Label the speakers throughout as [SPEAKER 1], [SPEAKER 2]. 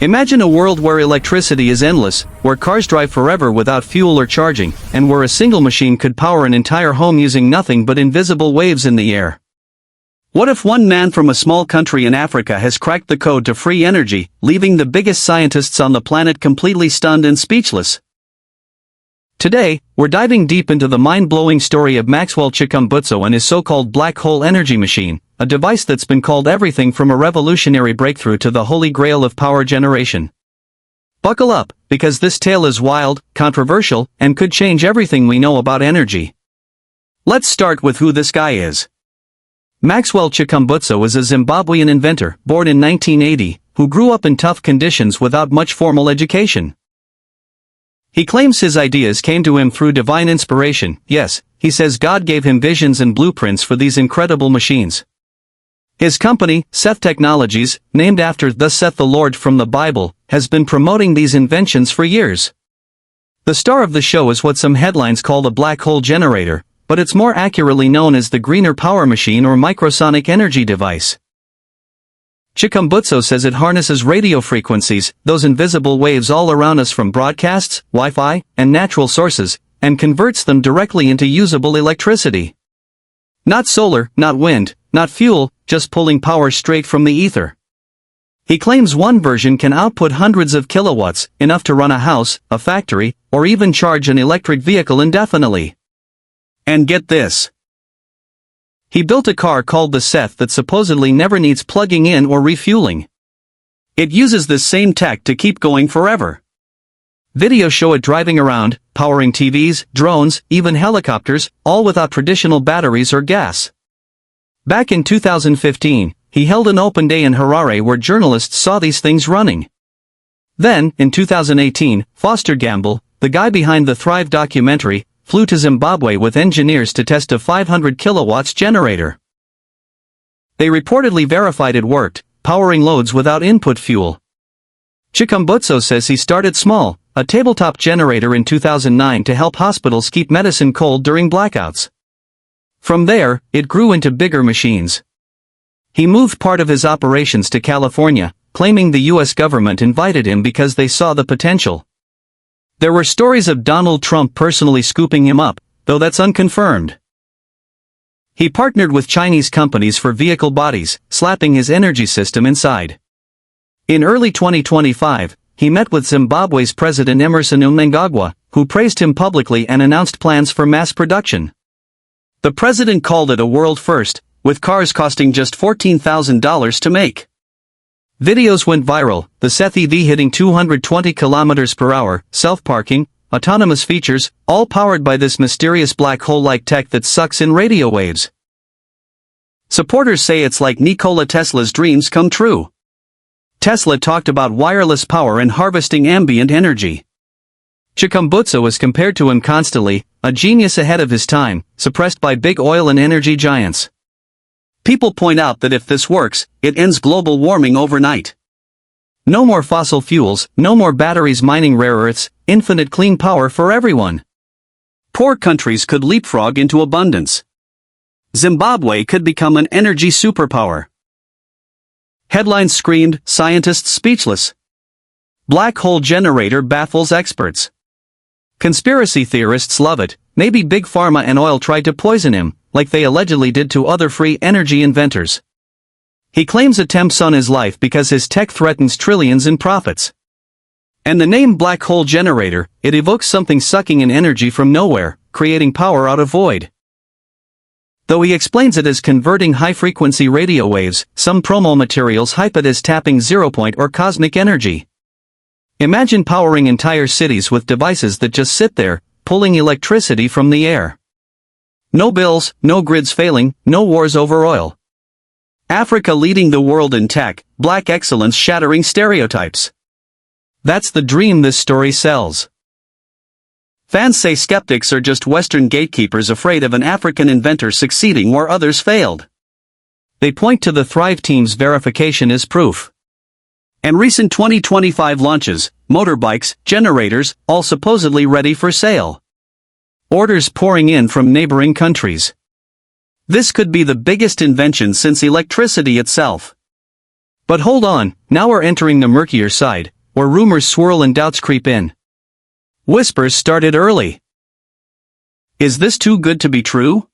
[SPEAKER 1] Imagine a world where electricity is endless, where cars drive forever without fuel or charging, and where a single machine could power an entire home using nothing but invisible waves in the air. What if one man from a small country in Africa has cracked the code to free energy, leaving the biggest scientists on the planet completely stunned and speechless? Today, we're diving deep into the mind-blowing story of Maxwell Chikumbutso and his so-called black hole energy machine, a device that's been called everything from a revolutionary breakthrough to the holy grail of power generation. Buckle up, because this tale is wild, controversial, and could change everything we know about energy. Let's start with who this guy is. Maxwell Chikumbutso is a Zimbabwean inventor, born in 1980, who grew up in tough conditions without much formal education. He claims his ideas came to him through divine inspiration. Yes, he says God gave him visions and blueprints for these incredible machines. His company, Saith Technologies, named after "Thus saith the Lord" from the Bible, has been promoting these inventions for years. The star of the show is what some headlines call the black hole generator, but it's more accurately known as the greener power machine or microsonic energy device. Chikumbutso says it harnesses radio frequencies, those invisible waves all around us from broadcasts, Wi-Fi, and natural sources, and converts them directly into usable electricity. Not solar, not wind, not fuel, just pulling power straight from the ether. He claims one version can output hundreds of kilowatts, enough to run a house, a factory, or even charge an electric vehicle indefinitely. And get this. He built a car called the Saith that supposedly never needs plugging in or refueling. It uses this same tech to keep going forever. Videos show it driving around, powering TVs, drones, even helicopters, all without traditional batteries or gas. Back in 2015, he held an open day in Harare where journalists saw these things running. Then, in 2018, Foster Gamble, the guy behind the Thrive documentary, flew to Zimbabwe with engineers to test a 500 kilowatts generator. They reportedly verified it worked, powering loads without input fuel. Chikumbutso says he started small, a tabletop generator in 2009 to help hospitals keep medicine cold during blackouts. From there, it grew into bigger machines. He moved part of his operations to California, claiming the US government invited him because they saw the potential. There were stories of Donald Trump personally scooping him up, though that's unconfirmed. He partnered with Chinese companies for vehicle bodies, slapping his energy system inside. In early 2025, he met with Zimbabwe's President Emmerson Mnangagwa, who praised him publicly and announced plans for mass production. The president called it a world first, with cars costing just $14,000 to make. Videos went viral, the Saith EV hitting 220 km per hour, self-parking, autonomous features, all powered by this mysterious black hole-like tech that sucks in radio waves. Supporters say it's like Nikola Tesla's dreams come true. Tesla talked about wireless power and harvesting ambient energy. Chikumbutso is compared to him constantly, a genius ahead of his time, suppressed by big oil and energy giants. People point out that if this works, it ends global warming overnight. No more fossil fuels, no more batteries mining rare earths, infinite clean power for everyone. Poor countries could leapfrog into abundance. Zimbabwe could become an energy superpower. Headlines screamed, scientists speechless. Black hole generator baffles experts. Conspiracy theorists love it, maybe Big Pharma and oil tried to poison him, like they allegedly did to other free energy inventors. He claims attempts on his life because his tech threatens trillions in profits. And the name black hole generator, it evokes something sucking in energy from nowhere, creating power out of void. Though he explains it as converting high-frequency radio waves, some promo materials hype it as tapping zero-point or cosmic energy. Imagine powering entire cities with devices that just sit there, pulling electricity from the air. No bills, no grids failing, no wars over oil. Africa leading the world in tech, black excellence shattering stereotypes. That's the dream this story sells. Fans say skeptics are just Western gatekeepers afraid of an African inventor succeeding where others failed. They point to the Thrive team's verification as proof. And recent 2025 launches, motorbikes, generators, all supposedly ready for sale. Orders pouring in from neighboring countries. This could be the biggest invention since electricity itself. But hold on, now we're entering the murkier side, where rumors swirl and doubts creep in. Whispers started early. Is this too good to be true?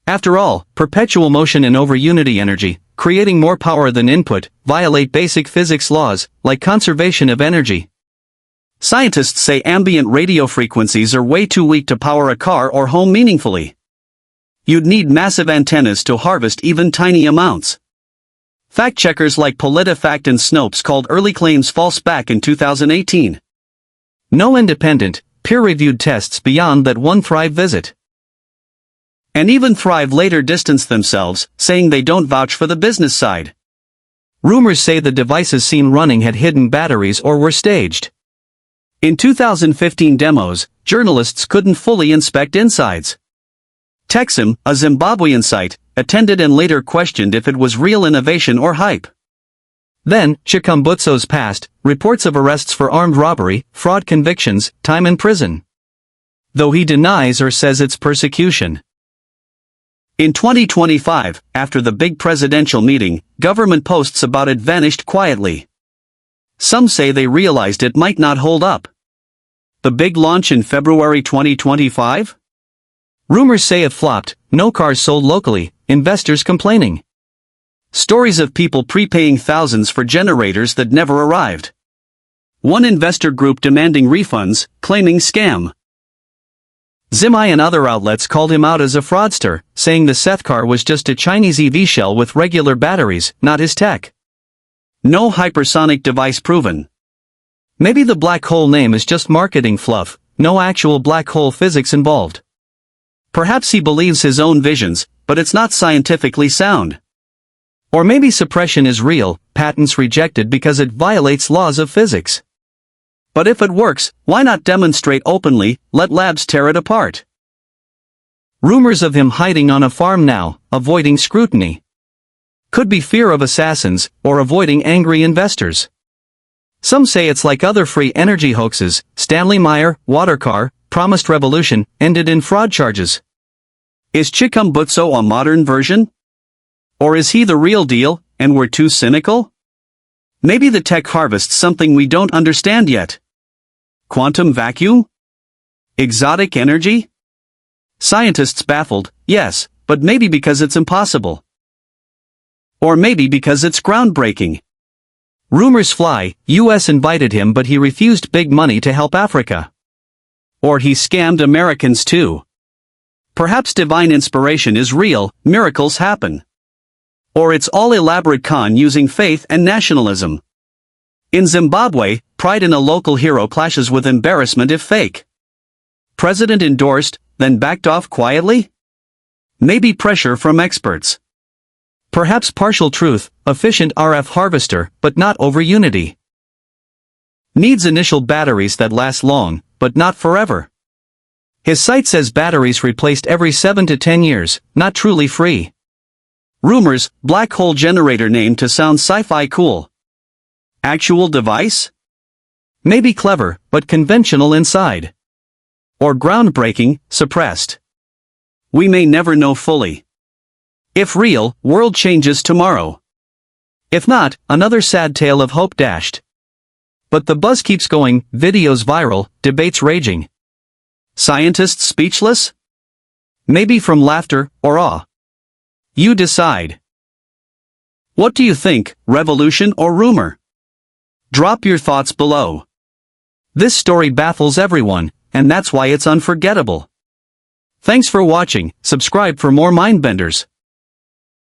[SPEAKER 1] After all, perpetual motion and over-unity energy, creating more power than input, violate basic physics laws, like conservation of energy. Scientists say ambient radio frequencies are way too weak to power a car or home meaningfully. You'd need massive antennas to harvest even tiny amounts. Fact-checkers like PolitiFact and Snopes called early claims false back in 2018. No independent, peer-reviewed tests beyond that one Thrive visit. And even Thrive later distanced themselves, saying they don't vouch for the business side. Rumors say the devices seen running had hidden batteries or were staged. In 2015 demos, journalists couldn't fully inspect insides. Techsim, a Zimbabwean site, attended and later questioned if it was real innovation or hype. Then, Chikumbutso's past, reports of arrests for armed robbery, fraud convictions, time in prison. Though he denies or says it's persecution. In 2025, after the big presidential meeting, government posts about it vanished quietly. Some say they realized it might not hold up. The big launch in February 2025? Rumors say it flopped, no cars sold locally, investors complaining. Stories of people prepaying thousands for generators that never arrived. One investor group demanding refunds, claiming scam. Zimbabwe and other outlets called him out as a fraudster, saying the Saith car was just a Chinese EV shell with regular batteries, not his tech. No hypersonic device proven. Maybe the black hole name is just marketing fluff, no actual black hole physics involved. Perhaps he believes his own visions, but it's not scientifically sound. Or maybe suppression is real, patents rejected because it violates laws of physics. But if it works, why not demonstrate openly, let labs tear it apart? Rumors of him hiding on a farm now, avoiding scrutiny. Could be fear of assassins, or avoiding angry investors. Some say it's like other free energy hoaxes, Stanley Meyer, Watercar, promised revolution, ended in fraud charges. Is Chikumbutso a modern version? Or is he the real deal, and we're too cynical? Maybe the tech harvests something we don't understand yet. Quantum vacuum? Exotic energy? Scientists baffled, yes, but maybe because it's impossible. Or maybe because it's groundbreaking. Rumors fly, US invited him but he refused big money to help Africa. Or he scammed Americans too. Perhaps divine inspiration is real, miracles happen. Or it's all elaborate con using faith and nationalism. In Zimbabwe, pride in a local hero clashes with embarrassment if fake. President endorsed, then backed off quietly? Maybe pressure from experts. Perhaps partial truth, efficient RF harvester, but not over unity. Needs initial batteries that last long, but not forever. His site says batteries replaced every 7 to 10 years, not truly free. Rumors, black hole generator name to sound sci-fi cool. Actual device? Maybe clever, but conventional inside. Or groundbreaking, suppressed. We may never know fully. If real, world changes tomorrow. If not, another sad tale of hope dashed. But the buzz keeps going, videos viral, debates raging. Scientists speechless? Maybe from laughter, or awe. You decide. What do you think, revolution or rumor? Drop your thoughts below. This story baffles everyone, and that's why it's unforgettable. Thanks for watching, subscribe for more mindbenders.